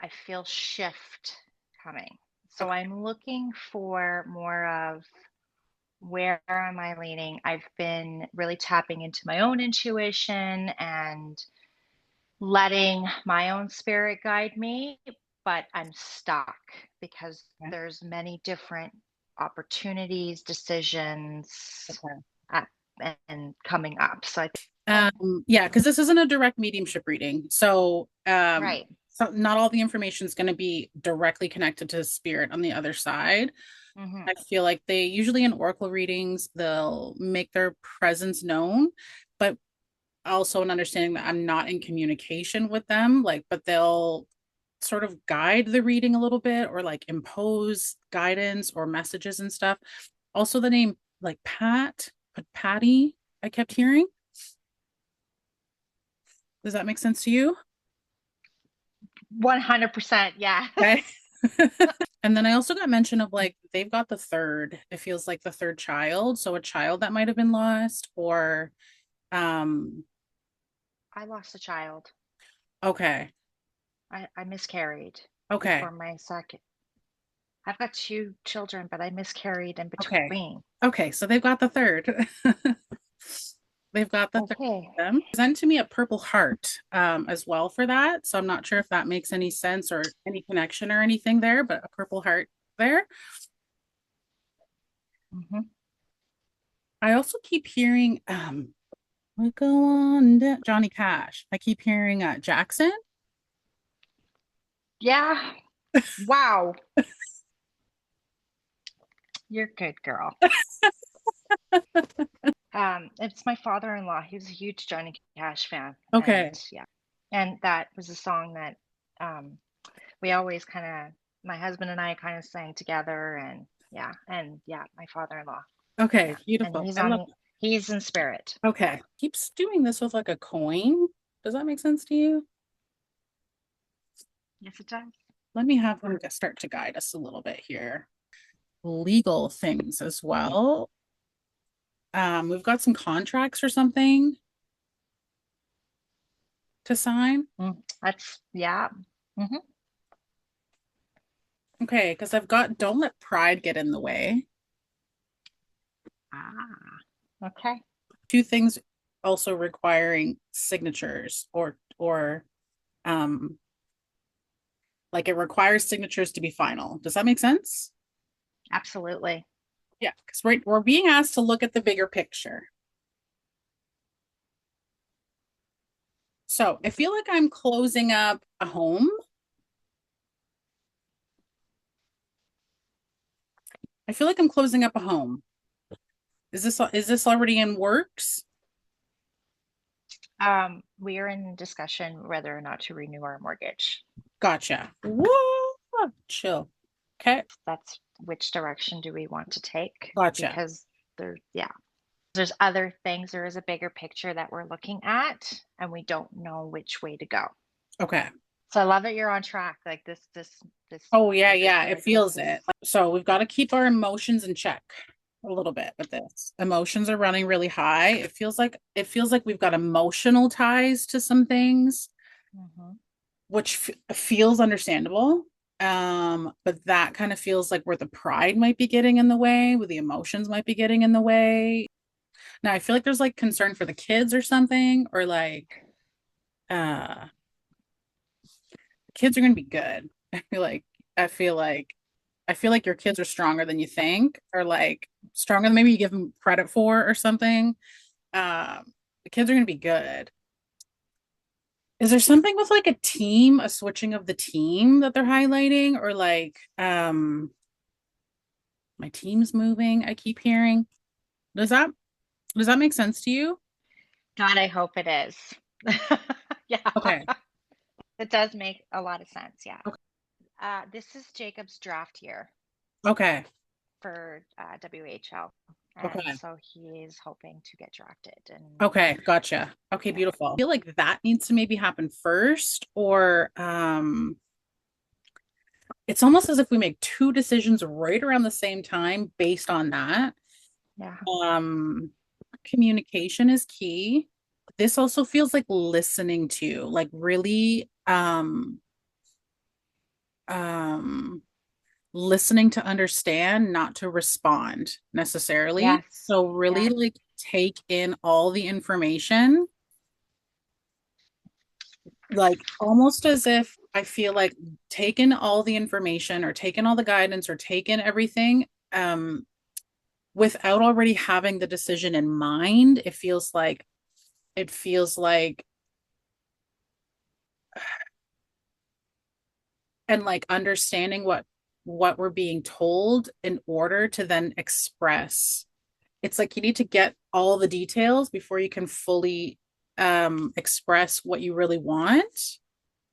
I feel shift coming. So I'm looking for more of where am I leaning? I've been really tapping into my own intuition and letting my own spirit guide me, but I'm stuck because Okay. there's many different opportunities, decisions, Okay. uh, and coming up. So Yeah, because this isn't a direct mediumship reading. right. So not all the information is going to be directly connected to spirit on the other side. Hmm. I feel like they usually in oracle readings, they'll make their presence known, but also an understanding that I'm not in communication with them, like, but they'll sort of guide the reading a little bit or like impose guidance or messages and stuff. Also, the name like Patty, I kept hearing. Does that make sense to you? 100%. Yeah. Okay. And then I also got mention of like they've got the third, it feels like the third child. So a child that might have been lost or um I lost a child. okay. I miscarried Okay. before my second. I've got two children, but I miscarried in Okay. between. Okay. So they've got the third. They've got the third Okay. of them. Sent to me a purple heart as well for that. So I'm not sure if that makes any sense or any connection or anything there, but a purple heart there. Hmm. I also keep hearing we go on Johnny Cash. I keep hearing Jackson. Yeah. Wow. You're a good girl. It's my father-in-law. He was a huge Johnny Cash fan, and Okay. yeah, and that was a song that um, we always kind of, my husband and I kind of sang together, and yeah, my father-in-law, Okay. yeah, and Beautiful. I love he's in spirit. that. Okay. Keeps doing this with like a coin. Does that make sense to you? Yes, it does. Let me have them start to guide us a little bit here. Legal things as well. We've got some contracts or something to sign. That's yeah. Hmm. Okay, because I've got don't let pride get in the way. Ah, okay. Two things also requiring signatures or um like it requires signatures to be final. Does that make sense? Absolutely. Yeah, because we're being asked to look at the bigger picture. So I feel like I'm closing up a home. I feel like I'm closing up a home. Is this already in works? We are in discussion whether or not to renew our mortgage. Gotcha. Whoa, chill. Okay, That's which direction do we want to take? gotcha. Because yeah, there's other things. There is a bigger picture that we're looking at, and we don't know which way to go. Okay. So I love that you're on track. Like this Oh yeah, is yeah, it like this feels is it. So we've got to keep our emotions in check a little bit with this. Emotions are running really high. It feels like we've got emotional ties to some things, hmm which feels understandable. But that kind of feels like where the pride might be getting in the way, where the emotions might be getting in the way. Now I feel like there's like concern for the kids or something, or like uh kids are gonna be good. I feel like I feel like your kids are stronger than you think, or like stronger than maybe you give them credit for, or something. The kids are gonna be good. Is there something with like a team, a switching of the team that they're highlighting, or like my team's moving? I keep hearing. Does that does that make sense to you? God, I hope it is. Yeah, Okay. it does make a lot of sense. Yeah. Okay. This is Jacob's draft year Okay. for WHL, and Okay. so he is hoping to get drafted. And Okay. Gotcha. Okay, yeah, beautiful. I feel like that needs to maybe happen first, or it's almost as if we make two decisions right around the same time based on that. yeah. Um, Communication is key. This also feels like listening to, like really, um listening to understand, not to respond necessarily. Yes. So really Yes. like take in all the information, like almost as if I feel like taking all the information or taking all the guidance or taking everything without already having the decision in mind. It feels like and like understanding what we're being told in order to then express. It's like you need to get all the details before you can fully express what you really want.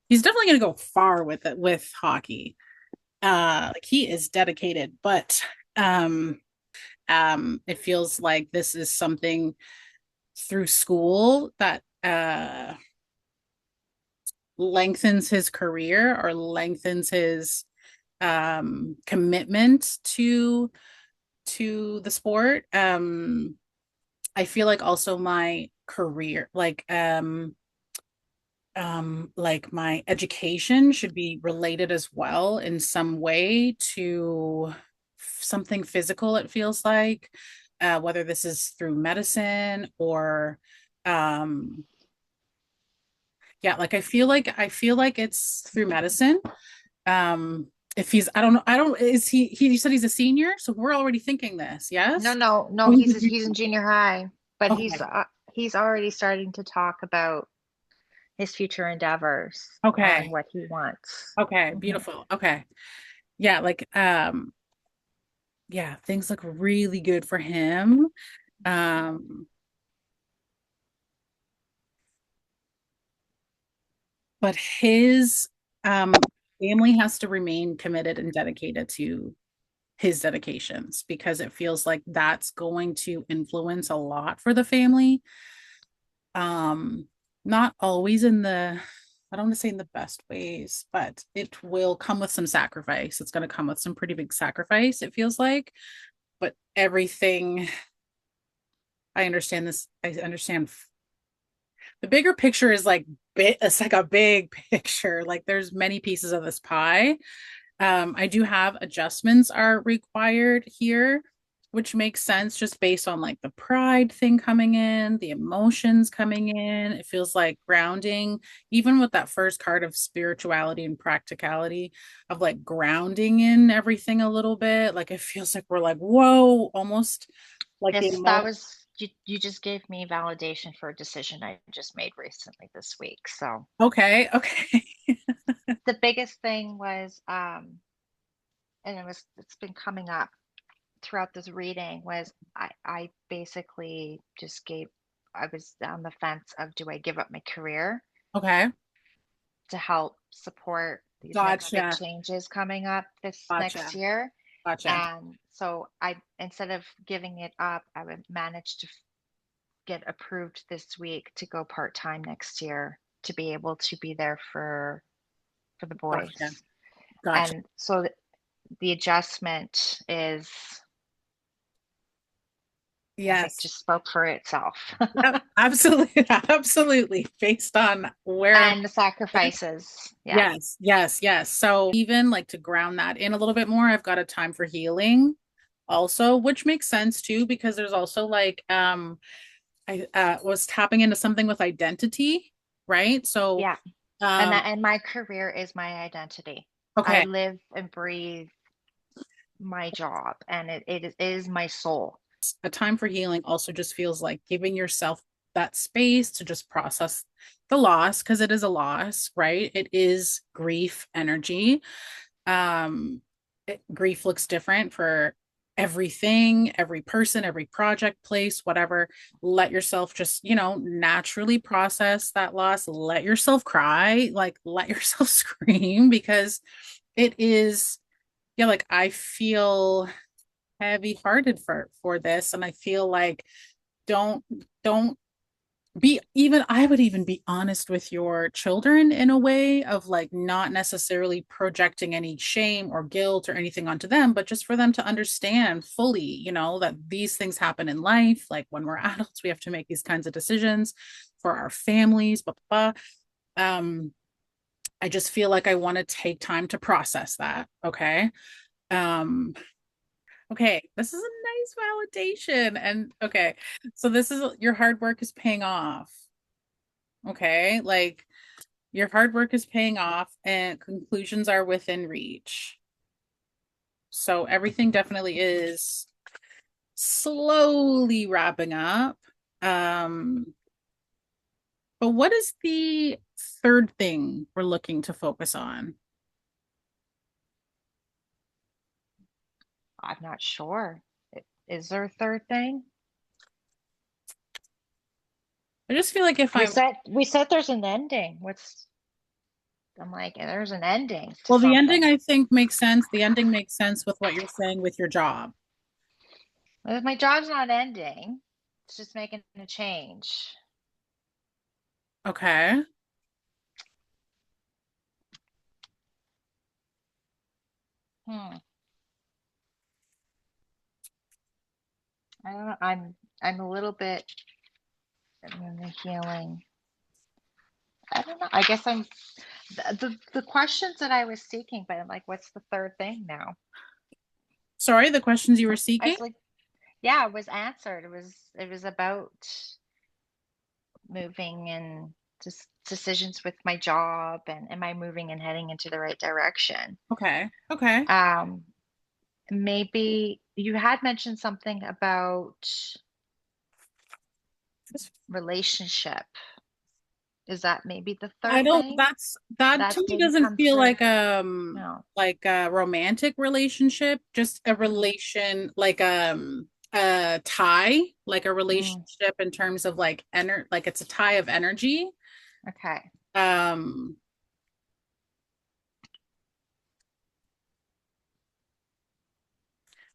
He's definitely going to go far with it with hockey. Like he is dedicated, but um it feels like this is something through school that lengthens his career or lengthens his commitment to the sport. I feel like also my career, like my education should be related as well in some way to something physical, it feels like, whether this is through medicine or um yeah, like I feel like it's through medicine. Um if he's I don't is he you said he's a senior, so we're already thinking this, No, yes? no, no, Oh, he's in junior high, but okay. he's already starting to talk about his future endeavors and Okay. what he wants. Okay, Hmm. beautiful. Okay. Yeah, like yeah, things look really good for him. Um, but his family has to remain committed and dedicated to his dedications because it feels like that's going to influence a lot for the family. Um, not always in the I don't want to say in the best ways, but it will come with some sacrifice. It's going to come with some pretty big sacrifice, it feels like. But everything, I understand this. I understand the bigger picture is like it's like a big picture. Like there's many pieces of this pie. I do have adjustments are required here, which makes sense just based on like the pride thing coming in, the emotions coming in. It feels like grounding, even with that first card of spirituality and practicality, of like grounding in everything a little bit. Like it feels like we're like, whoa, almost like the That emotion. was you just gave me validation for a decision I just made recently this week. So Okay, okay. the biggest thing was, and it's been coming up throughout this reading was I basically just I was on the fence of do I give up my career Okay. to help support these next big Gotcha. changes coming up this next Gotcha. year. Gotcha. And so instead of giving it up, I would manage to get approved this week to go part-time next year to be able to be there for the Gotcha. boys. Gotcha. And so the adjustment is, I think, Yes. just spoke for itself. Yep. Absolutely. Absolutely. Based on where I'm And the sacrifices. Yeah. yes, yes, yes. So even like to ground that in a little bit more, I've got a time for healing also, which makes sense too, because there's also like I was tapping into something with identity, right? So Yeah. um And my career is my identity. I okay, live and breathe my job, and it is my soul. a time for healing also just feels like giving yourself that space to just process the loss because it is a loss, right? It is grief energy. Grief looks different for everything, every person, every project, place, whatever. Let yourself just, naturally process that loss. Let yourself cry, like let yourself scream because it is, yeah, like I feel heavy hearted for this. And I feel like don't don't be even I would even be honest with your children in a way of like not necessarily projecting any shame or guilt or anything onto them, but just for them to understand fully, that these things happen in life. Like when we're adults, we have to make these kinds of decisions for our families, blah, blah, blah. I just feel like I want to take time to process that. Okay. Um, okay, this is a nice validation. And okay, so this is your hard work is paying off. Okay, like your hard work is paying off and conclusions are within reach. So everything definitely is slowly wrapping up. Um, but what is the third thing we're looking to focus on? I'm not sure. Is there a third thing? I just feel like if We I'm, said we said there's an ending. I'm like, there's an ending to well, the ending something. I think makes sense. The ending makes sense with what you're saying with your job. Well, if my job's not ending, it's just making a change. Okay. Hmm. I don't know. I'm a little bit in the healing. I don't know. I guess I'm the questions that I was seeking, but I'm like, what's the third thing now? Sorry, the questions you were I seeking? was like, yeah, it was answered. It was about moving and just decisions with my job and am I moving and heading into the right direction? Okay. Okay. Um, maybe you had mentioned something about relationship. Is that maybe the I third don't, thing that that's to me maybe doesn't come feel through? No. like a romantic relationship, just a Mm, relation like a tie, like a mm, relationship in terms of like like it's a tie of energy. okay. Um,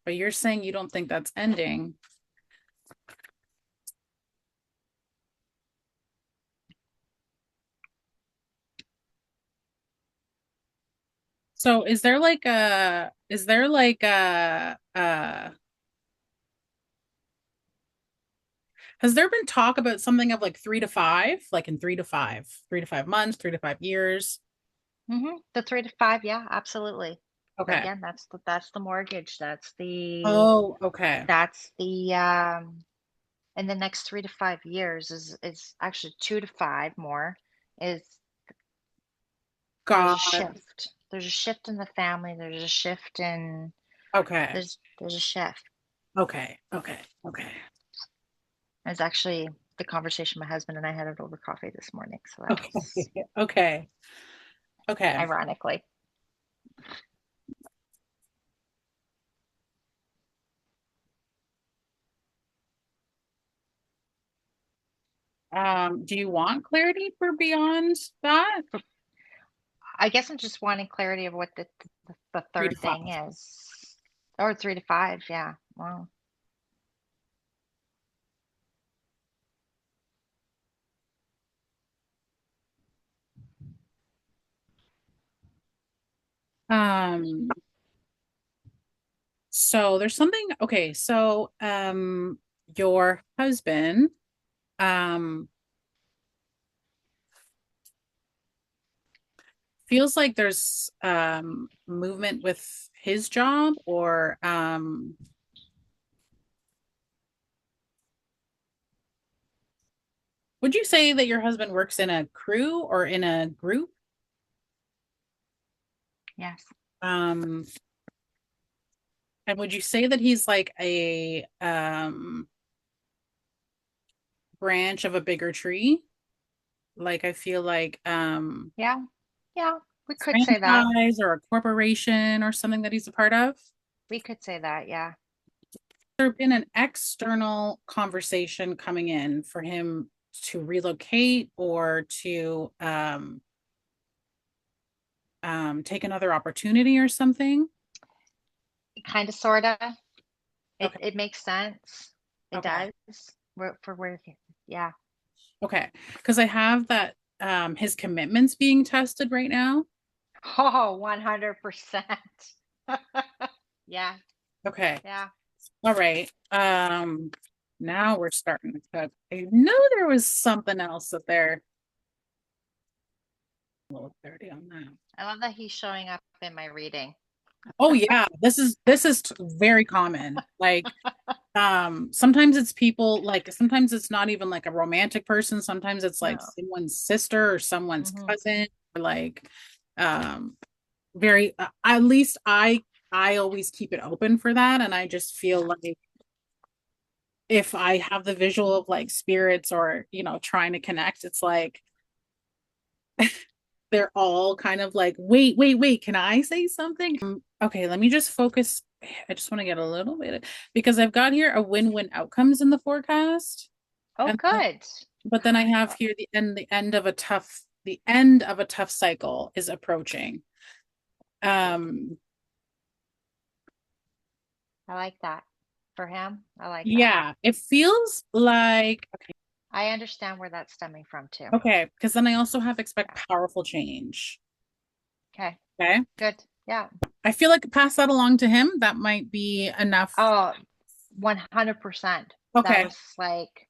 but you're saying you don't think that's ending. So is there like has there been talk about something of like 3 to 5, like in 3 to 5, 3 to 5 months, 3 to 5 years? The 3 to 5, yeah, absolutely. Okay. Again, that's the mortgage. Oh, okay. That's the in the next 3 to 5 years is actually 2 to 5 more is there's a God. shift. There's a shift in the family. There's a shift in Okay. there's a shift. Okay. Okay. Okay. It's actually the conversation my husband and I had it over coffee this morning. So that Okay. was Okay. Okay. ironically. Do you want clarity for beyond that? I guess I'm just wanting clarity of what the Three to third five. thing is. Or 3 to 5, yeah. Wow. Um, so there's something, okay, so your husband, um, feels like there's movement with his job or would you say that your husband works in a crew or in a group? Yes. Um, and would you say that he's like a branch of a bigger tree? Like I feel like Yeah. Yeah. We could say that. franchise or a corporation or something that he's a part of? We could say that. Yeah. There been an external conversation coming in for him to relocate or to take another opportunity or something? Kind of, sort of. It Okay. it makes sense. It Okay. does. For where, yeah. Okay. Because I have that his commitments being tested right now. Oh, 100%. Yeah. Okay. Yeah. All right. Now we're starting to cook. I know there was something else that there. A little clarity on that. I love that he's showing up in my reading. Oh yeah, this is very common. Like sometimes it's people like sometimes it's not even like a romantic person, sometimes it's like No. someone's sister or someone's Hmm. cousin or like um very at least I always keep it open for that, and I just feel like if I have the visual of like spirits or trying to connect, it's like they're all kind of like, wait, can I say something? Okay, let me just focus. I just want to get a little bit because I've got here a win-win outcomes in the forecast. Oh, And good. but then I have here the end of a tough cycle is approaching. Um I like that. For him, I like that. yeah, it feels like I understand where that's stemming from too. okay, because then I also have expect Yeah. powerful change. Okay. Okay. Good. Yeah. I feel like pass that along to him. That might be enough. Oh, 100%. That Okay. was like,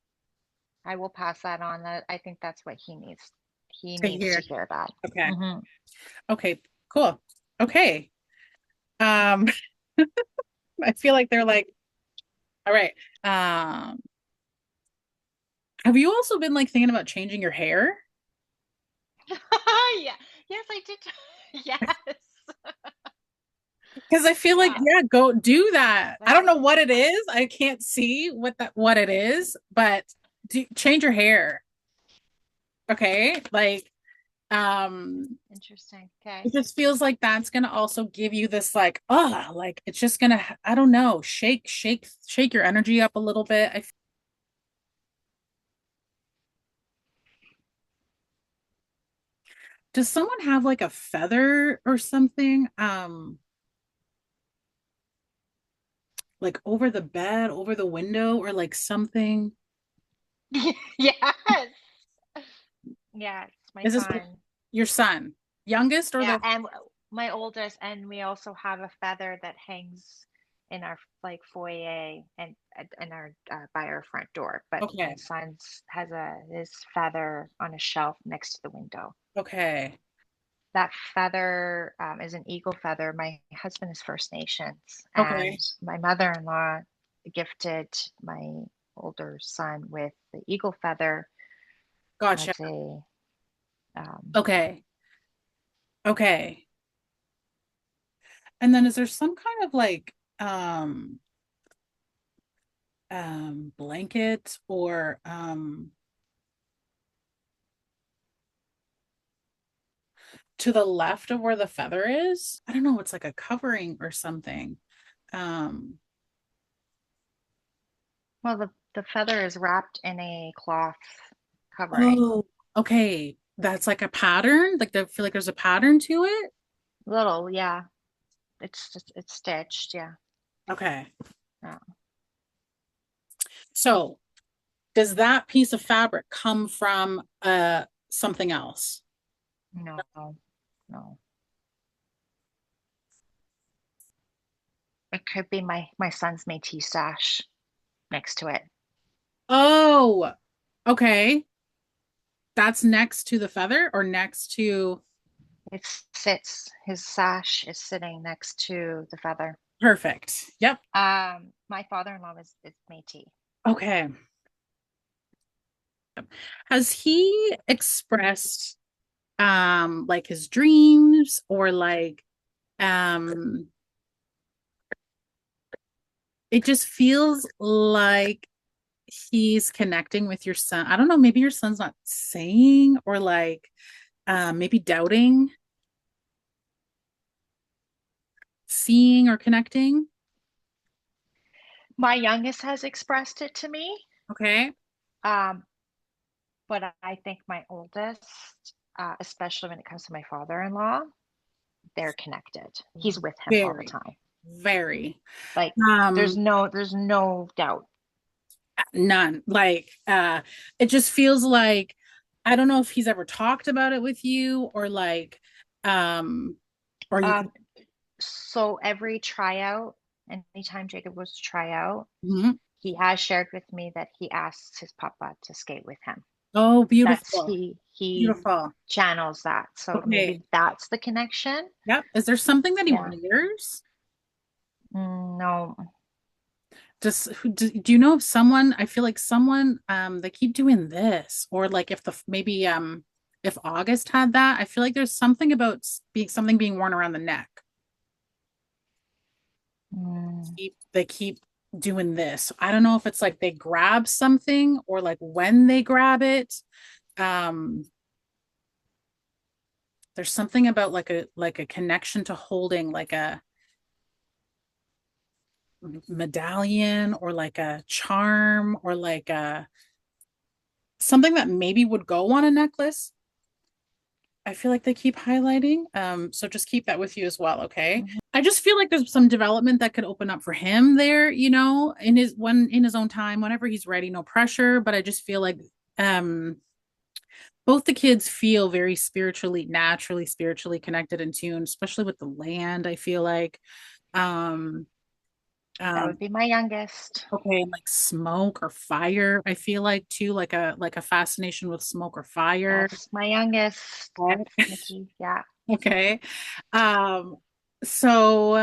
I will pass that on. That I think that's what he needs. He To needs to hear. hear that. Okay. Hmm. Okay. Cool. Okay. Um, I feel like they're like, all right. Um, have you also been like thinking about changing your hair? Yeah. Yes, I did. Yes. Because I feel like, Yeah. yeah, go do that. I That don't know what it is. I can't see what it is, but change your hair. Okay. Like, interesting. it Okay. just feels like that's gonna also give you this like, like it's just gonna, I don't know, shake your energy up a little bit. Does someone have like a feather or something? Like over the bed, over the window, or like something. Yes. Yes, my Is this son. your son? Youngest or Yeah, the and my oldest, and we also have a feather that hangs in our like foyer and in our by our front door. But my okay, son's has a his feather on a shelf next to the window. okay, That feather is an eagle feather. My husband is First Nations, and okay. my mother-in-law gifted my older son with the eagle feather Gotcha. as a um, Okay, okay. And then is there some kind of like blanket or to the left of where the feather is? I don't know, it's like a covering or something. Um, well, the feather is wrapped in a cloth covering. oh, okay. That's like a pattern. Like I feel like there's a pattern to it. Little, yeah. It's just it's stitched, yeah. Okay. Yeah. So does that piece of fabric come from something else? No, no. It could be my son's Métis sash next to it. Oh, okay. That's next to the feather or next to It sits, his sash is sitting next to the feather. perfect. Yep. My father-in-law is Métis. Okay. Has he expressed like his dreams or like um it just feels like he's connecting with your son. I don't know, maybe your son's not saying or like maybe doubting, seeing or connecting. My youngest has expressed it to me, Okay. um, but I think my oldest, especially when it comes to my father-in-law, they're connected. He's with him all the Very, time. very. Like Um, there's no doubt. none. Like it just feels like I don't know if he's ever talked about it with you or like um or you could Um, so every tryout, anytime Jacob goes to try out, Mhm. he has shared with me that he asks his papa to skate with him. Oh, That's beautiful. he Beautiful. channels that. So Okay. maybe that's the connection. Yep. Is there something that he Yeah. wears? No. Just do you know if someone, I feel like someone they keep doing this, or like if the maybe if August had that, I feel like there's something about being something being worn around the neck. Mm, They keep doing this. I don't know if it's like they grab something or like when they grab it. Um there's something about like a connection to holding like a medallion or like a charm or like a something that maybe would go on a necklace. I feel like they keep highlighting. So just keep that with you as well, okay? mhm. I just feel like there's some development that could open up for him there, you know, in his own time, whenever he's ready, no pressure. But I just feel like um both the kids feel very spiritually, naturally spiritually connected and tuned, especially with the land, I feel like. Um That um would be my youngest. okay, and like smoke or fire, I feel like too, like a fascination with smoke or fire. That's my youngest. F Okay. Nikki. Yeah. Okay. Um, so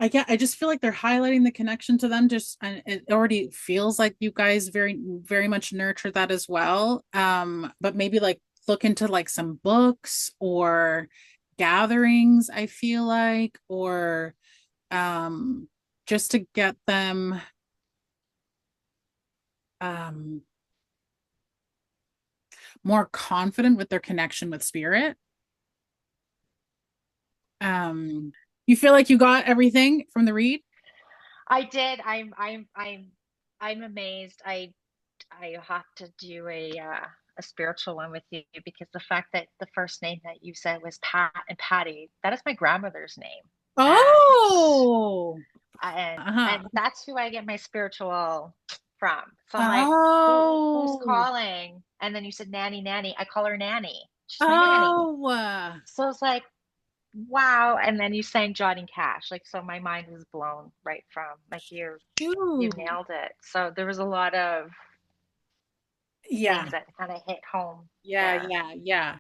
I just feel like they're highlighting the connection to them just and it already feels like you guys very much nurture that as well. But maybe like look into like some books or gatherings, I feel like, or um just to get them um more confident with their connection with spirit. Um, you feel like you got everything from the read? I did. I'm amazed. I have to do a spiritual one with you because the fact that the first name that you said was Pat and Patty, that is my grandmother's name. And Oh, and uh-huh. that's who I get my spiritual from. So I'm like, who's Oh, calling? And then you said nanny, nanny. I call her nanny. She's my nanny. oh, So it's like, wow. And then you sang Johnny Cash. Like, so my mind was blown right from like you cute. nailed it. So there was a lot of Yeah, things that kind of hit home yeah, there. yeah, yeah.